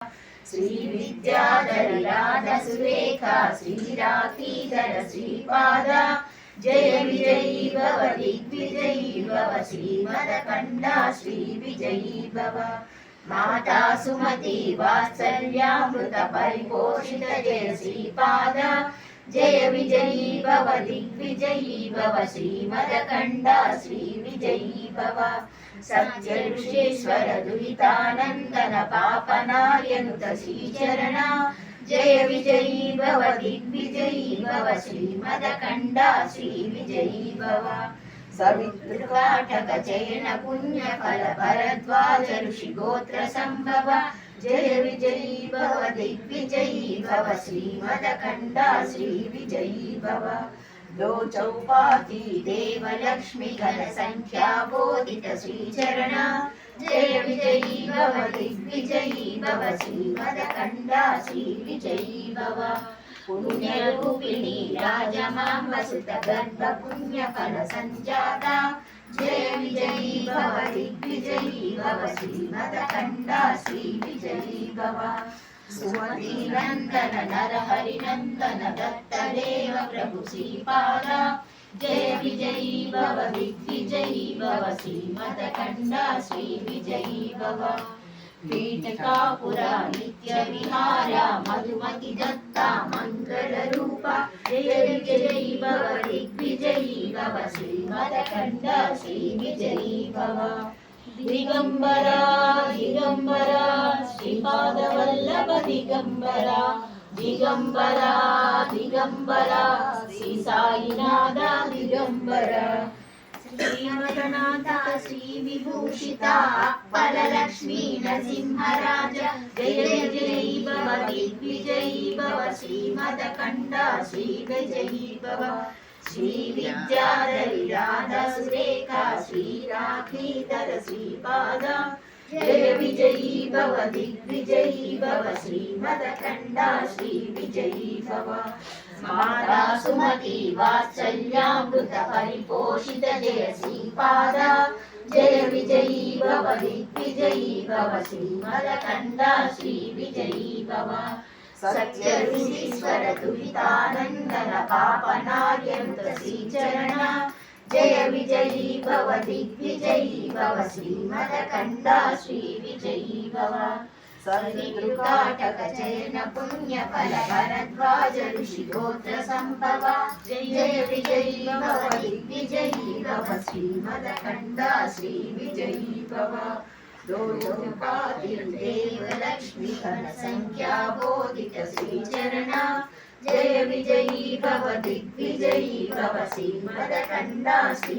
श्री विद्याधरी सुरेखा श्रीराखीधर श्रीपाद जय विजयी भव दिग्विजयी भव श्रीमदकण्डा श्री विजयी भव माता सुमति वात्सल्यामृत परिपोषित जय श्रीपाद जय विजयी भव दिग्विजयी भव श्रीमदकण्डा श्री विजयी भव सत्य ऋषेश्वर दुरितानन्दन पापनार्यनुत श्रीचरण जय विजयी भव दिग्विजयी भव श्रीमदकण्डा श्री विजयी भव सवितृकाटक चयन पुण्य फल भरद्वाज ऋषि गोत्र संभव जय विजयी भव दिग्विजयी भव श्रीमदकण्डा श्री विजयी भव दो चौपाती देव लक्ष्मी घन संख्या बोधित श्रीचरण जय विजयी भव दिग्विजयी भव श्रीमदकण्डा श्री विजयी भव पुण्यरूपिणी राजमां वसुत गर्भ पुण्य फल संजाता जय विजयी भव दिग्विजयी भव श्रीमदकण्डा श्री विजयी भव सुमति नंदन नर हरि नंदन दत्तदेव प्रभु श्रीपाद जय विजयी भव दिग्विजयी भव श्रीमदकण्डा श्री विजयी भव पीठिकापुरा नित्य विहारा मधुमति दत्ता मंगल रूपा जय विजयी भव दिग्विजयी भव श्रीमदकण्डा श्री विजयी भव दिगंबरा दिगंबरा श्रीपाद वल्लभ दिगंबरा दिगंबरा दिगंबरा श्री साईनाथ दिगंबरा श्रीमदनाथ श्री विभूषिता अप्पल लक्ष्मी नरसिंहराज जय विजयी भव दिग्विजयी भव श्रीमदकण्डा श्री विजयी भव श्री विद्याधरी सुरेखा श्रीराखीधर श्रीपाद जय विजयी भव दिग्विजयी भव श्रीमदकण्डा श्री विजयी भव माता सुमति वात्सल्यामृत परिपोषित जय श्रीपाद जय विजयी भव दिग्विजयी भव श्रीमदकण्डा श्री विजयी भव सत्य ऋषीश्वर दुरितानन्दन पापनार्यनुत श्रीचरण जय विजयी भव दिग्विजयी भव श्रीमदकण्डा श्री विजयी भव सवितृकाटक चयन पुण्य फल भरद्वाज ऋषि गोत्र संभव जय विजयी भव दिग्विजयी भव श्रीमदकण्डा श्री विजयी भव देव लक्ष्मी घन संख्या बोधित श्रीचरण जय विजयी भव दिग्विजयी भव श्रीमदकण्डा श्री